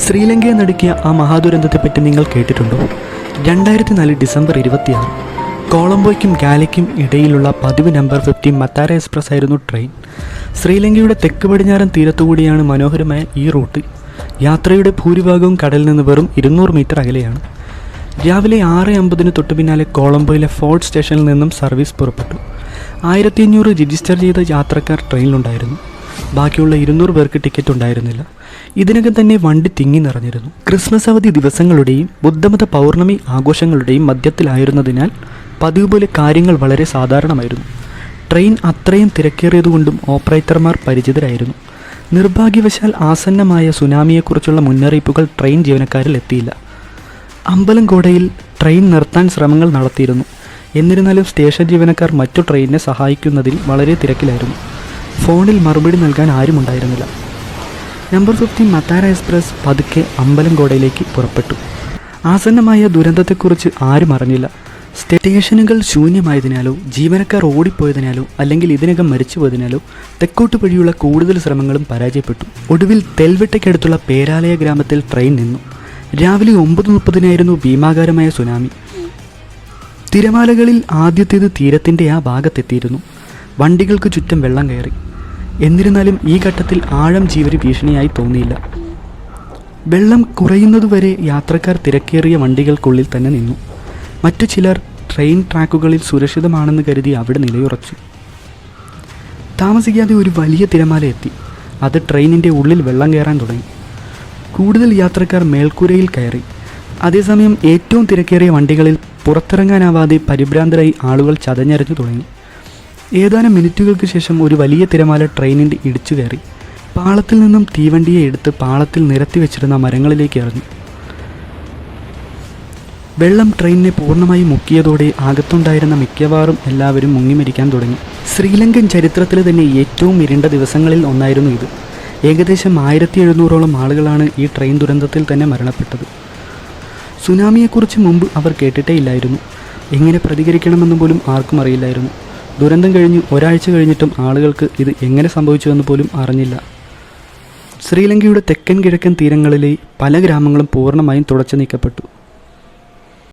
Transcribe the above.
ശ്രീലങ്കയെ നടുക്കിയ ആ മഹാദുരന്തത്തെപ്പറ്റി നിങ്ങൾ കേട്ടിട്ടുണ്ടോ? 2004 ഡിസംബർ 26 കൊളംബോയ്ക്കും ഗാലയ്ക്കും ഇടയിലുള്ള പതിവ് നമ്പർ 50 മത്താര എക്സ്പ്രസ് ആയിരുന്നു ട്രെയിൻ. ശ്രീലങ്കയുടെ തെക്ക് പടിഞ്ഞാറൻ തീരത്തുകൂടിയാണ് മനോഹരമായ ഈ റൂട്ട്. യാത്രയുടെ ഭൂരിഭാഗവും കടലിൽ നിന്ന് വെറും 200 മീറ്റർ അകലെയാണ്. രാവിലെ 6:50 തൊട്ട് പിന്നാലെ കൊളംബോയിലെ ഫോർട്ട് സ്റ്റേഷനിൽ നിന്നും സർവീസ് പുറപ്പെട്ടു. 1500 രജിസ്റ്റർ ചെയ്ത യാത്രക്കാർ ട്രെയിനിലുണ്ടായിരുന്നു. ബാക്കിയുള്ള 200 പേർക്ക് ടിക്കറ്റ് ഉണ്ടായിരുന്നില്ല. ഇതിനകം തന്നെ വണ്ടി തിങ്ങി നിറഞ്ഞിരുന്നു. ക്രിസ്മസ് അവധി ദിവസങ്ങളുടെയും ബുദ്ധമത പൗർണമി ആഘോഷങ്ങളുടെയും മധ്യത്തിലായിരുന്നതിനാൽ പതിവ് പോലെ കാര്യങ്ങൾ വളരെ സാധാരണമായിരുന്നു. ട്രെയിൻ അത്രയും തിരക്കേറിയതുകൊണ്ടും ഓപ്പറേറ്റർമാർ പരിചിതരായിരുന്നു. നിർഭാഗ്യവശാൽ ആസന്നമായ സുനാമിയെക്കുറിച്ചുള്ള മുന്നറിയിപ്പുകൾ ട്രെയിൻ ജീവനക്കാരിൽ എത്തിയില്ല. അമ്പലംകോടയിൽ ട്രെയിൻ നിർത്താൻ ശ്രമങ്ങൾ നടത്തിയിരുന്നു. എന്നിരുന്നാലും സ്റ്റേഷൻ ജീവനക്കാർ മറ്റു ട്രെയിനിനെ സഹായിക്കുന്നതിൽ വളരെ തിരക്കിലായിരുന്നു. ഫോണിൽ മറുപടി നൽകാൻ ആരുമുണ്ടായിരുന്നില്ല. നമ്പർ 50 മത്താര എക്സ്പ്രസ് പതുക്കെ അമ്പലംകോടയിലേക്ക് പുറപ്പെട്ടു. ആസന്നമായ ദുരന്തത്തെക്കുറിച്ച് ആരും അറിഞ്ഞില്ല. സ്റ്റേഷനുകൾ ശൂന്യമായതിനാലോ ജീവനക്കാർ ഓടിപ്പോയതിനാലോ അല്ലെങ്കിൽ ഇതിനകം മരിച്ചുപോയതിനാലോ തെക്കോട്ട് വഴിയുള്ള കൂടുതൽ ശ്രമങ്ങളും പരാജയപ്പെട്ടു. ഒടുവിൽ തെൽവെട്ടയ്ക്കടുത്തുള്ള പേരാലയ ഗ്രാമത്തിൽ ട്രെയിൻ നിന്നു. രാവിലെ 9:30 ഭീമാകാരമായ സുനാമി. തിരമാലകളിൽ ആദ്യത്തേത് തീരത്തിൻ്റെ ആ ഭാഗത്തെത്തിയിരുന്നു. വണ്ടികൾക്ക് ചുറ്റും വെള്ളം കയറി. എന്നിരുന്നാലും ഈ ഘട്ടത്തിൽ ആഴം ജീവന് ഭീഷണിയായി തോന്നിയില്ല. വെള്ളം കുറയുന്നതുവരെ യാത്രക്കാർ തിരക്കേറിയ വണ്ടികൾക്കുള്ളിൽ തന്നെ നിന്നു. മറ്റു ചിലർ ട്രെയിൻ ട്രാക്കുകളിൽ സുരക്ഷിതമാണെന്ന് കരുതി അവിടെ നിലയുറച്ചു. താമസിക്കാതെ ഒരു വലിയ തിരമാല എത്തി. അത് ട്രെയിനിൻ്റെ ഉള്ളിൽ വെള്ളം കയറാൻ തുടങ്ങി. കൂടുതൽ യാത്രക്കാർ മേൽക്കൂരയിൽ കയറി. അതേസമയം ഏറ്റവും തിരക്കേറിയ വണ്ടികളിൽ പുറത്തിറങ്ങാനാവാതെ പരിഭ്രാന്തരായി ആളുകൾ ചതഞ്ഞരഞ്ഞു തുടങ്ങി. ഏതാനും മിനിറ്റുകൾക്ക് ശേഷം ഒരു വലിയ തിരമാല ട്രെയിനിൻ്റെ ഇടിച്ചു കയറി. പാളത്തിൽ നിന്നും തീവണ്ടിയെ എടുത്ത് പാളത്തിൽ നിരത്തി വെച്ചിരുന്ന മരങ്ങളിലേക്ക് എറിഞ്ഞു. വെള്ളം ട്രെയിനിനെ പൂർണ്ണമായി മുക്കിയതോടെ അകത്തുണ്ടായിരുന്ന മിക്കവാറും എല്ലാവരും മുങ്ങിമരിക്കാൻ തുടങ്ങി. ശ്രീലങ്കൻ ചരിത്രത്തിലെ തന്നെ ഏറ്റവും ഇരുണ്ട ദിവസങ്ങളിൽ ഒന്നായിരുന്നു ഇത്. ഏകദേശം 1700ഓളം ആളുകളാണ് ഈ ട്രെയിൻ ദുരന്തത്തിൽ തന്നെ മരണപ്പെട്ടത്. സുനാമിയെക്കുറിച്ച് മുമ്പ് അവർ കേട്ടിട്ടേ ഇല്ലായിരുന്നു. എങ്ങനെ പ്രതികരിക്കണമെന്ന് പോലും ആർക്കും അറിയില്ലായിരുന്നു. ദുരന്തം കഴിഞ്ഞ് ഒരാഴ്ച കഴിഞ്ഞിട്ടും ആളുകൾക്ക് ഇത് എങ്ങനെ സംഭവിച്ചുവെന്ന് പോലും അറിഞ്ഞില്ല. ശ്രീലങ്കയുടെ തെക്കൻ കിഴക്കൻ തീരങ്ങളിലെ പല ഗ്രാമങ്ങളും പൂർണ്ണമായും തുടച്ചു നീക്കപ്പെട്ടു.